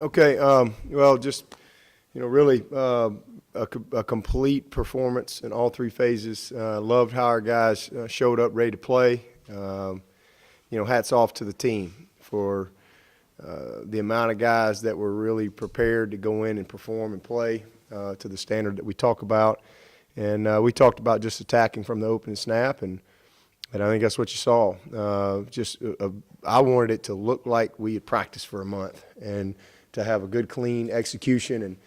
Okay, well, just, really a complete performance in all three phases. Loved how our guys showed up ready to play. Hats off to the team for the amount of guys that were really prepared to go in and perform and play to the standard that we talk about. And we talked about just attacking from the opening snap, and I think that's what you saw. I wanted it to look like we had practiced for a month and to have a good, clean execution. And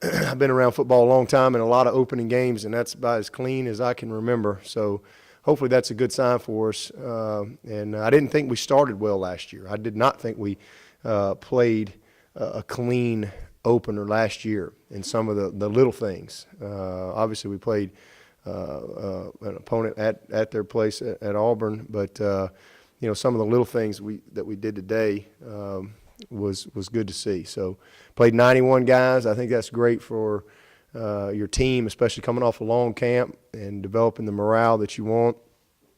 I've been around football a long time and a lot of opening games, and that's about as clean as I can remember. So hopefully that's a good sign for us. And I didn't think we started well last year. I did not think we played a clean opener last year in some of the little things. Obviously, we played an opponent at their place at Auburn, but some of the little things that we did today was good to see. So played 91 guys. I think that's great for your team, especially coming off a long camp and developing the morale that you want.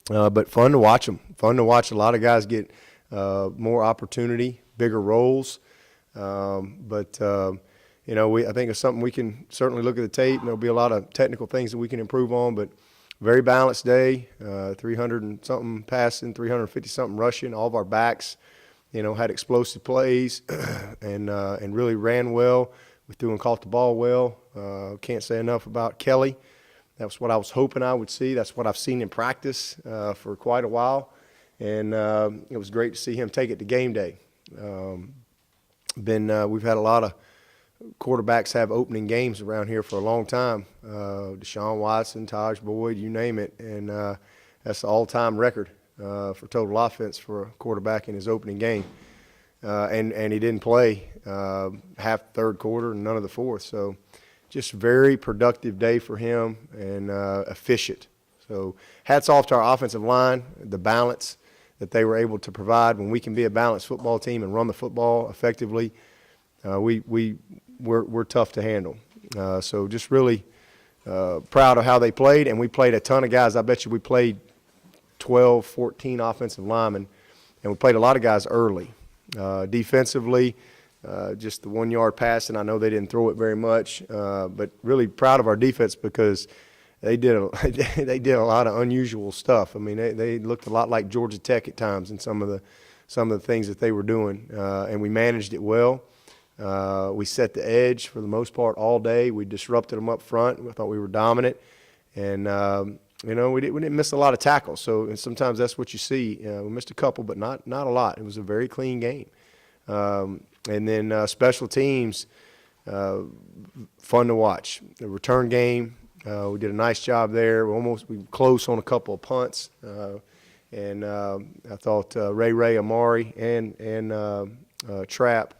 But fun to watch them. Fun to watch a lot of guys get more opportunity, bigger roles. I think it's something we can certainly look at the tape, and there'll be a lot of technical things that we can improve on, but very balanced day, 300 and something passing, 350 something rushing. All of our backs, had explosive plays and really ran well. We threw and caught the ball well. Can't say enough about Kelly. That's what I was hoping I would see. That's what I've seen in practice for quite a while, and it was great to see him take it to game day. We've had a lot of quarterbacks have opening games around here for a long time. Deshaun Watson, Taj Boyd, you name it, and that's the all-time record for total offense for a quarterback in his opening game. And he didn't play half the third quarter and none of the fourth. So just very productive day for him and efficient. So hats off to our offensive line, the balance that they were able to provide. When we can be a balanced football team and run the football effectively, we're tough to handle. So just really proud of how they played, and we played a ton of guys. I bet you we played 12, 14 offensive linemen, and we played a lot of guys early. Defensively, just the 1 yard pass, and I know they didn't throw it very much, but really proud of our defense because they did a lot of unusual stuff. I mean, they looked a lot like Georgia Tech at times in some of the things that they were doing, and we managed it well. We set the edge for the most part all day. We disrupted them up front. I thought we were dominant, and we didn't miss a lot of tackles. So sometimes that's what you see. We missed a couple, but not a lot. It was a very clean game. And then special teams, fun to watch. The return game, we did a nice job there. We were close on a couple of punts, and I thought Ray Amari and Trapp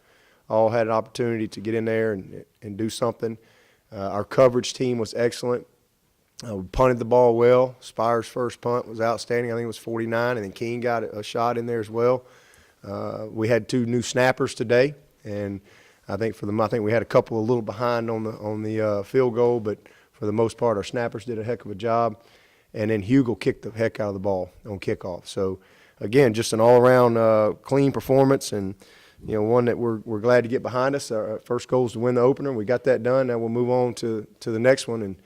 all had an opportunity to get in there and do something. Our coverage team was excellent. We punted the ball well. Spire's first punt was outstanding. I think it was 49, and then King got a shot in there as well. We had 2 new snappers today, and I think we had a couple a little behind on the field goal, but for the most part, our snappers did a heck of a job. And then Hugel kicked the heck out of the ball on kickoff. So again, just an all-around clean performance, and one that we're glad to get behind us. Our first goal is to win the opener. We got that done. Now we'll move on to the next one, and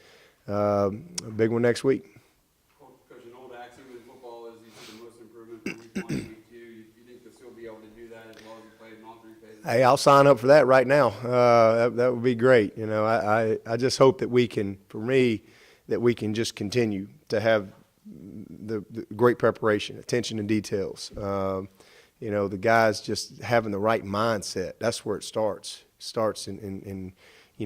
a big one next week. Coach, an old axiom in football is you see the most improvement from week 1 to week 2. You think you'll still be able to do that as well as you played in all 3 phases? Hey, I'll sign up for that right now. That would be great. I just hope that we can just continue to have the great preparation, attention to details. The guys just having the right mindset. That's where it starts. It starts in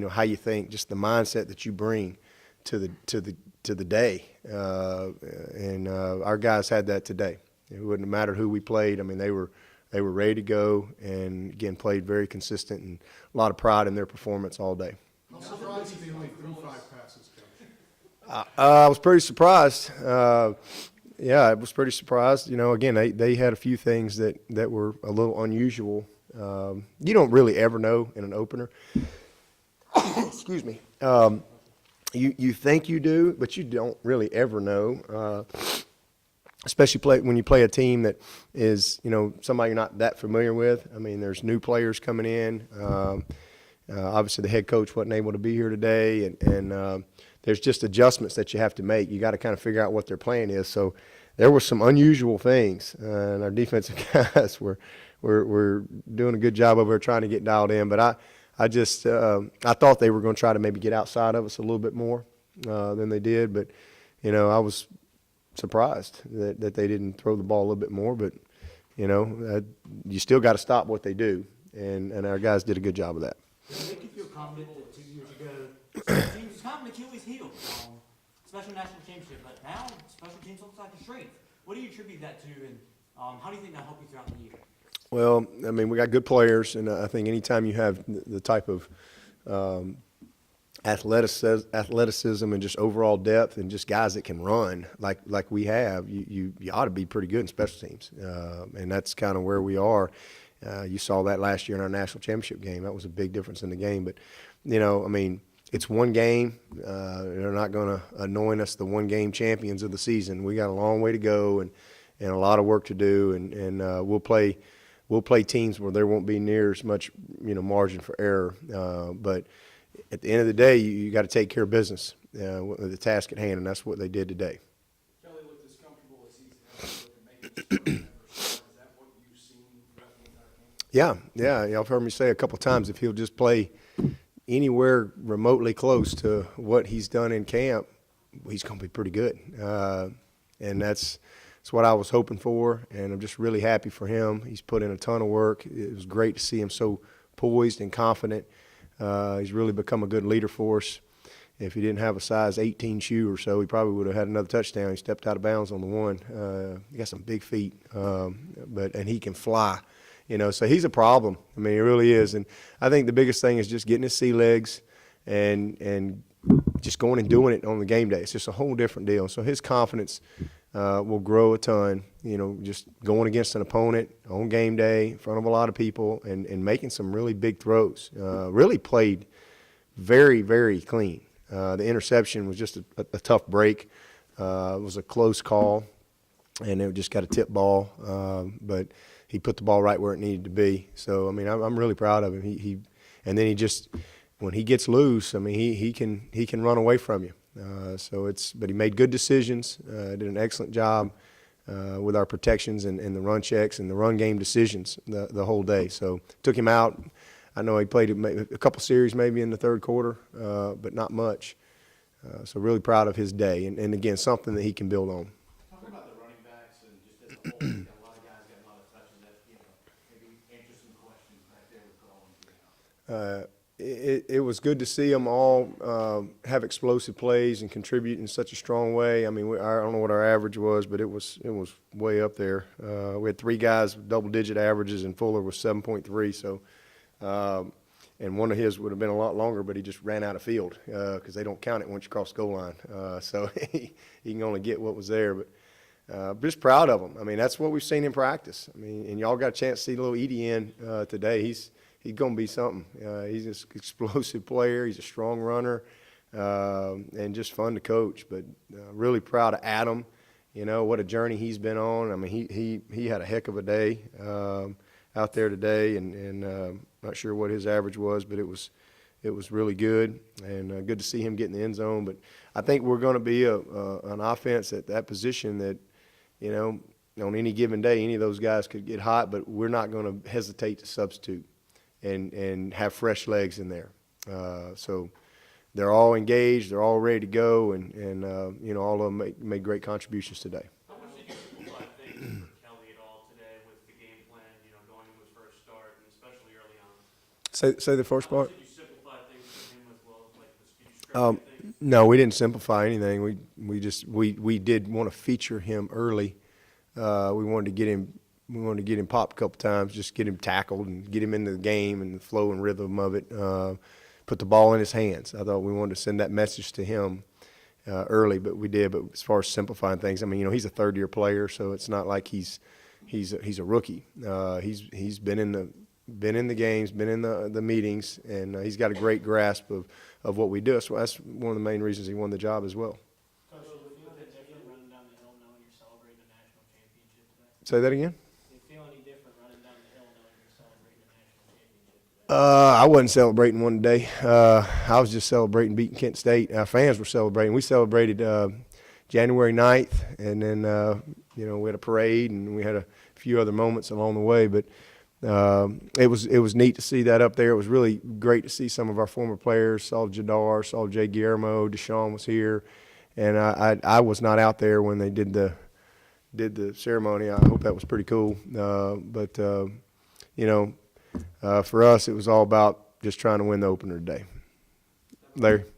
how you think, just the mindset that you bring to the day. And our guys had that today. It wouldn't have mattered who we played. I mean, they were ready to go, and again played very consistent, and a lot of pride in their performance all day. I'm surprised they only threw 5 passes, Coach. I was pretty surprised. I was pretty surprised. Again, they had a few things that were a little unusual. You don't really ever know in an opener. Excuse me. You think you do, but you don't really ever know. especially when you play a team that is, somebody you're not that familiar with. I mean, there's new players coming in. Obviously, the head coach wasn't able to be here today, and there's just adjustments that you have to make. You got to kind of figure out what their plan is. So there were some unusual things, and our defensive guys were doing a good job over there trying to get dialed in. But I thought they were going to try to maybe get outside of us a little bit more than they did. But I was surprised that they didn't throw the ball a little bit more. But you still got to stop what they do, and our guys did a good job of that. Does it make you feel confident that 2 years ago, special teams was kind of an Achilles heel, special national championship, but now special teams looks like a strength. What do you attribute that to, and how do you think that helped you throughout the year? Well, I mean, we got good players, and I think anytime you have the type of athleticism and just overall depth and just guys that can run like we have, you ought to be pretty good in special teams, and that's kind of where we are. You saw that last year in our national championship game. That was a big difference in the game. But, I mean, it's one game. They're not going to anoint us the one-game champions of the season. We got a long way to go and a lot of work to do. And we'll play teams where there won't be near as much, margin for error. But at the end of the day, you got to take care of business with the task at hand, and that's what they did today. Kelly looked as comfortable as he's ever looked at making Is that what you've seen throughout the entire game? Yeah. Y'all have heard me say a couple of times, if he'll just play anywhere remotely close to what he's done in camp, he's going to be pretty good. And that's what I was hoping for, and I'm just really happy for him. He's put in a ton of work. It was great to see him so poised and confident. He's really become a good leader for us. If he didn't have a size 18 shoe or so, he probably would have had another touchdown. He stepped out of bounds on the one. He got some big feet, and he can fly. So he's a problem. I mean, he really is. And I think the biggest thing is just getting his sea legs and just going and doing it on the game day. It's just a whole different deal. So his confidence will grow a ton, just going against an opponent on game day in front of a lot of people and making some really big throws. Really played very, very clean. The interception was just a tough break. It was a close call, and it just got a tip ball. But he put the ball right where it needed to be. So, I mean, I'm really proud of him. And then he just, when he gets loose, I mean, he can run away from you. But he made good decisions, did an excellent job with our protections and the run checks and the run game decisions the whole day. So took him out. I know he played a couple series maybe in the third quarter, but not much. So really proud of his day, and again, something that he can build on. Talk about the running backs and just as a whole, you got a lot of guys got a lot of touches that, maybe answer some questions back there with Colin. It was good to see them all have explosive plays and contribute in such a strong way. I mean, I don't know what our average was, but it was way up there. We had 3 guys with double-digit averages, and Fuller was 7.3. So, and one of his would have been a lot longer, but he just ran out of field because they don't count it once you cross the goal line. So he can only get what was there. But just proud of him. I mean, that's what we've seen in practice. I mean, and y'all got a chance to see little Edie in today. He's going to be something. He's an explosive player. He's a strong runner, and just fun to coach. But really proud of Adam. What a journey he's been on. I mean, he had a heck of a day out there today, and not sure what his average was, but it was really good, and good to see him get in the end zone. But I think we're going to be an offense at that position that, on any given day, any of those guys could get hot, but we're not going to hesitate to substitute and have fresh legs in there. So they're all engaged, they're all ready to go, and all of them made great contributions today. How much did you simplify things for Kelly at all today with the game plan, going to his first start, and especially early on? Say the first part. How much did you simplify things for him as well, like the things? No, we didn't simplify anything. We did want to feature him early. We wanted to get him popped a couple times, just get him tackled and get him into the game and the flow and rhythm of it. Put the ball in his hands. I thought we wanted to send that message to him early, but we did. But as far as simplifying things, I mean, he's a third-year player, so it's not like he's a rookie. He's been in the games, been in the meetings, and he's got a great grasp of what we do. So that's one of the main reasons he won the job as well. Coach, do you feel a bit different running down the hill knowing you're celebrating a national Say that again? Do you feel any different running down the hill knowing you're celebrating a national championship today? I wasn't celebrating one day. I was just celebrating beating Kent State. Our fans were celebrating. We celebrated January 9th, and then we had a parade and we had a few other moments along the way. But it was neat to see that up there. It was really great to see some of our former players. Saw Jadar, saw Jay Guillermo, Deshaun was here, and I was not out there when they did the ceremony. I hope that was pretty cool. For us, it was all about just trying to win the opener today. Larry? With ETN,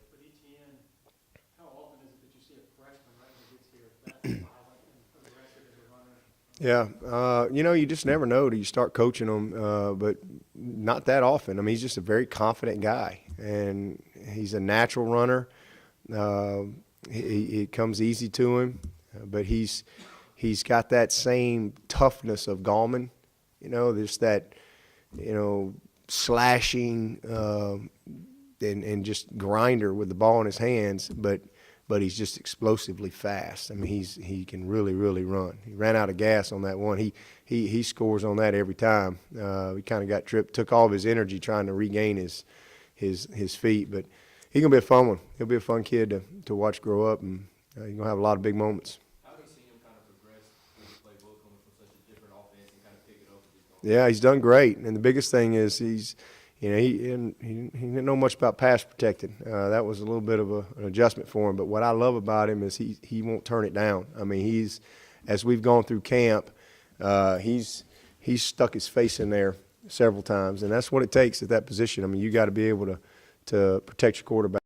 how often is it that you see a freshman right when he gets here that violent and aggressive as a runner? Yeah, you just never know till you start coaching him, but not that often. I mean, he's just a very confident guy, and he's a natural runner. It comes easy to him, but he's got that same toughness of Gallman. There's that, slashing and just grinder with the ball in his hands, but he's just explosively fast. I mean, he can really, really run. He ran out of gas on that one. He scores on that every time. He kind of got tripped, took all of his energy trying to regain his feet, but he's gonna be a fun one. He'll be a fun kid to watch grow up, and he's gonna have a lot of big moments. How have you seen him kind of progress through the playbook coming from such a different offense and kind of pick it up as he's going? Yeah, he's done great, and the biggest thing is he didn't know much about pass protecting. That was a little bit of an adjustment for him. But what I love about him is he won't turn it down. I mean, as we've gone through camp, he's stuck his face in there several times, and that's what it takes at that position. I mean, you got to be able to protect your quarterback.